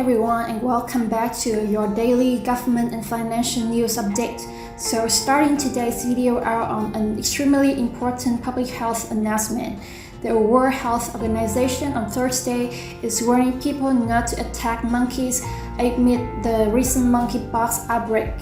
everyone and welcome back to your daily government and financial news update. So starting today's video out on an extremely important public health announcement. The World Health Organization on Thursday is warning people not to attack monkeys amid the recent monkeypox outbreak.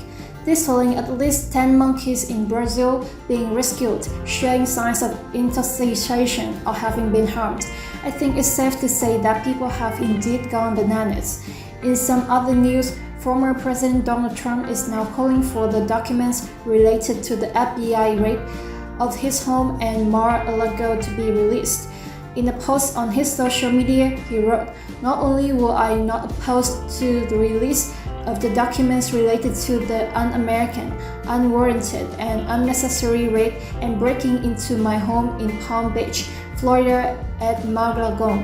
This following at least 10 monkeys in Brazil being rescued, showing signs of intoxication or having been harmed. I think it's safe to say that people have indeed gone bananas. In some other news, former President Donald Trump is now calling for the documents related to the FBI raid of his home and Mar-a-Lago to be released. In a post on his social media, he wrote, "Not only will I not oppose to the release of the documents related to the un-American, unwarranted, and unnecessary raid and breaking into my home in Palm Beach, Florida at Mar-a-Lago,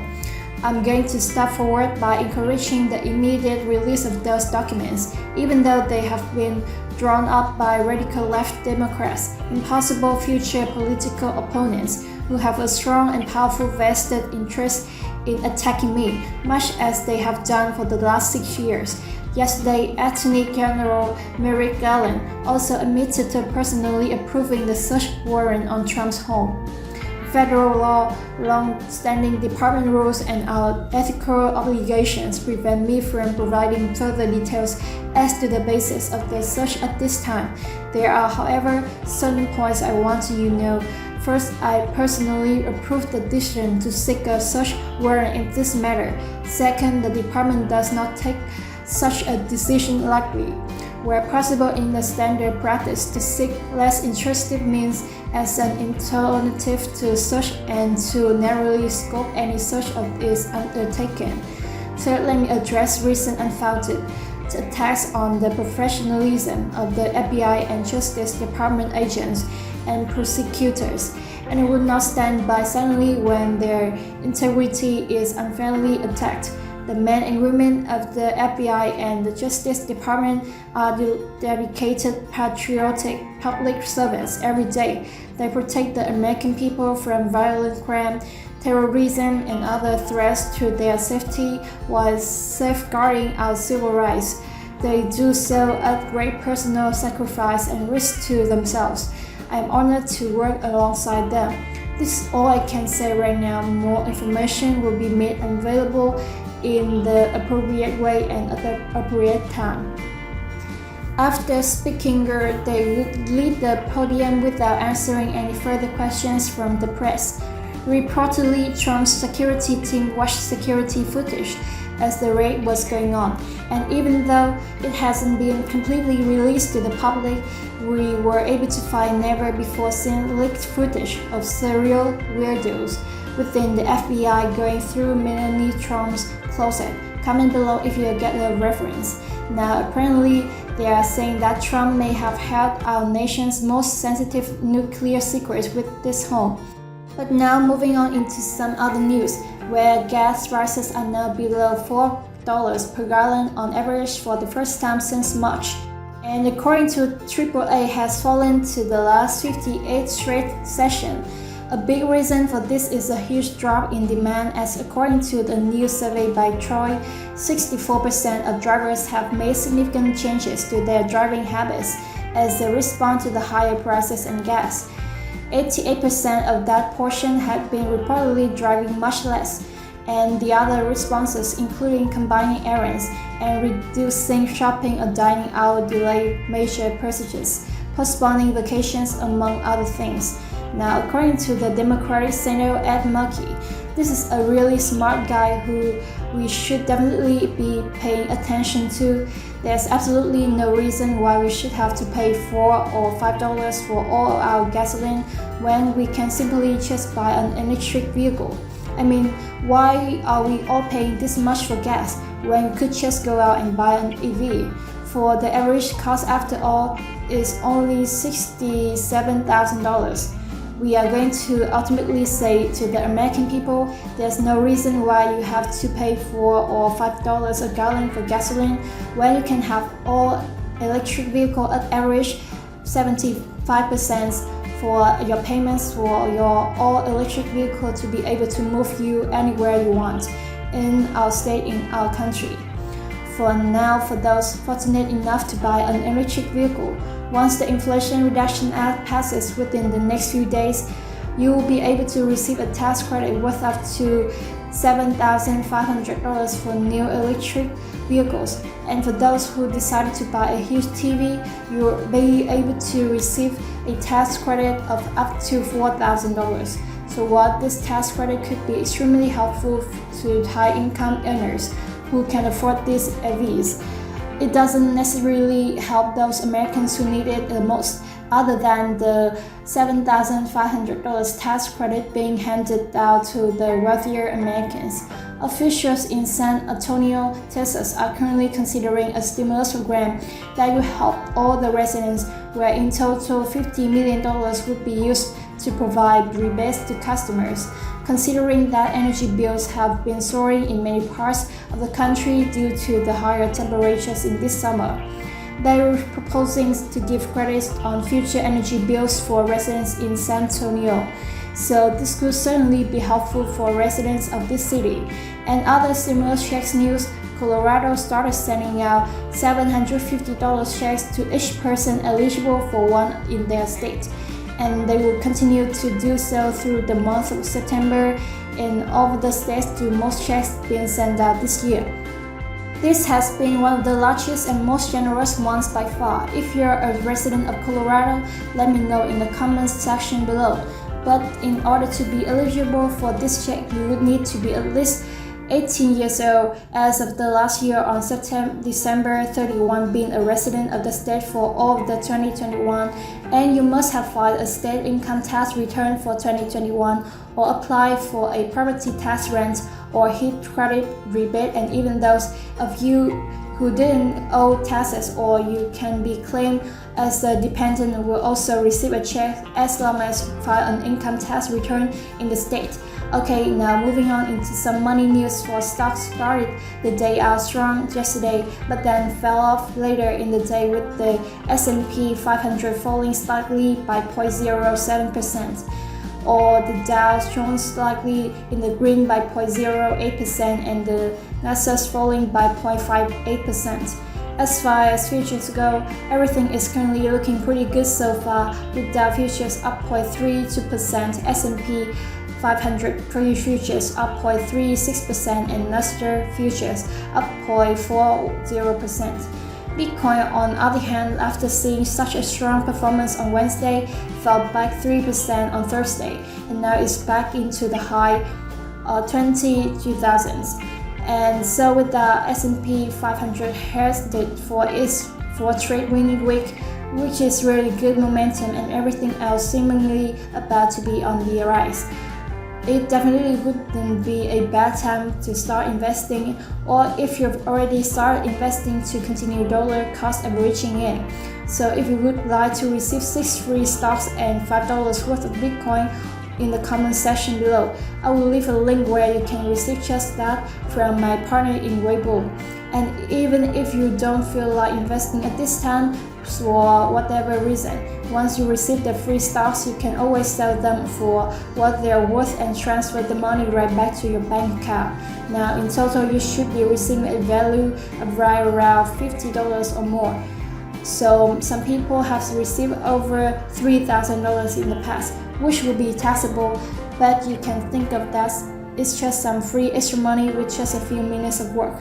I'm going to step forward by encouraging the immediate release of those documents, even though they have been drawn up by radical left Democrats, impossible future political opponents who have a strong and powerful vested interest in attacking me, much as they have done for the last 6 years." Yesterday, Attorney General Merrick Garland also admitted to personally approving the search warrant on Trump's home. Federal law, long-standing department rules, and our ethical obligations prevent me from providing further details as to the basis of the search at this time. There are, however, certain points I want you to know. First, I personally approve the decision to seek a search warrant in this matter. Second, the department does not take such a decision lightly. Where possible in the standard practice to seek less intrusive means as an alternative to search and to narrowly scope any search of is undertaken. Third, let me address recent unfounded attacks on the professionalism of the FBI and Justice Department agents and prosecutors, and I would not stand by silently when their integrity is unfairly attacked. The men and women of the FBI and the Justice Department are dedicated, patriotic public servants every day. They protect the American people from violent crime, terrorism, and other threats to their safety while safeguarding our civil rights. They do so at great personal sacrifice and risk to themselves. I am honored to work alongside them. This is all I can say right now. More information will be made available in the appropriate way and at the appropriate time. After speaking, they would leave the podium without answering any further questions from the press. Reportedly, Trump's security team watched security footage as the raid was going on, and even though it hasn't been completely released to the public, we were able to find never-before-seen leaked footage of serial weirdos within the FBI going through Melania Trump's closet. Comment below if you get the reference. Now, apparently, they are saying that Trump may have held our nation's most sensitive nuclear secrets with this home. But now, moving on into some other news, where gas prices are now below $4 per gallon on average for the first time since March. And according to AAA, has fallen to the last 58 straight session. A big reason for this is a huge drop in demand, as according to the new survey by Troy, 64% of drivers have made significant changes to their driving habits as they respond to the higher prices in gas. 88% of that portion had been reportedly driving much less, and the other responses including combining errands and reducing shopping or dining out, delay major purchases, postponing vacations, among other things. Now, according to the Democratic Senator Ed Markey, this is a really smart guy who we should definitely be paying attention to. There's absolutely no reason why we should have to pay $4 or $5 for all our gasoline when we can simply just buy an electric vehicle. I mean, why are we all paying this much for gas when we could just go out and buy an EV? For the average cost, after all, is only $67,000. We are going to ultimately say to the American people, there's no reason why you have to pay $4 or $5 a gallon for gasoline when you can have all electric vehicle at average 75% for your payments for your all-electric vehicle to be able to move you anywhere you want in our state, in our country. for now for those fortunate enough to buy an electric vehicle. Once the Inflation Reduction Act passes within the next few days, you will be able to receive a tax credit worth up to $7,500 for new electric vehicles. And for those who decided to buy a huge TV, you'll be able to receive a tax credit of up to $4,000. So while this tax credit could be extremely helpful to high-income earners who can afford these EVs, it doesn't necessarily help those Americans who need it the most, other than the $7,500 tax credit being handed out to the wealthier Americans. Officials in San Antonio, Texas are currently considering a stimulus program that will help all the residents, where in total $50 million would be used to provide rebates to customers. Considering that energy bills have been soaring in many parts of the country due to the higher temperatures in this summer, they are proposing to give credits on future energy bills for residents in San Antonio. So this could certainly be helpful for residents of this city. And other stimulus checks news, Colorado started sending out $750 checks to each person eligible for one in their state. And they will continue to do so through the month of September in all of the states, to most checks being sent out this year. This has been one of the largest and most generous ones by far. If you're a resident of Colorado, let me know in the comments section below. But in order to be eligible for this check, you would need to be at least 18 years old as of the last year on December 31, being a resident of the state for all of the 2021, and you must have filed a state income tax return for 2021 or apply for a property tax rent or HIT credit rebate. And even those of you who didn't owe taxes or you can be claimed as a dependent will also receive a check as long as you file an income tax return in the state. Okay, now moving on into some money news. For stocks started the day out strong yesterday, but then fell off later in the day, with the S&P 500 falling slightly by 0.07%, or the Dow strong slightly in the green by 0.08%, and the Nasdaq falling by 0.58%. As far as futures go, everything is currently looking pretty good so far, with Dow futures up 0.32%, S&P 500 futures up 0.36%, and Nasdaq futures up 0.40%. Bitcoin, on the other hand, after seeing such a strong performance on Wednesday, fell back 3% on Thursday, and now is back into the high 22,000s. And so with the S&P 500 headed for its 4th trade winning week, which is really good momentum, and everything else seemingly about to be on the rise. It definitely wouldn't be a bad time to start investing, or if you've already started investing, to continue dollar cost averaging in. So if you would like to receive 6 free stocks and $5 worth of Bitcoin in the comment section below, I will leave a link where you can receive just that from my partner in Weibo. And even if you don't feel like investing at this time for whatever reason, once you receive the free stocks, you can always sell them for what they are worth and transfer the money right back to your bank account. Now in total, you should be receiving a value of right around $50 or more. So some people have received over $3,000 in the past, which will be taxable, but you can think of that it's just some free extra money with just a few minutes of work.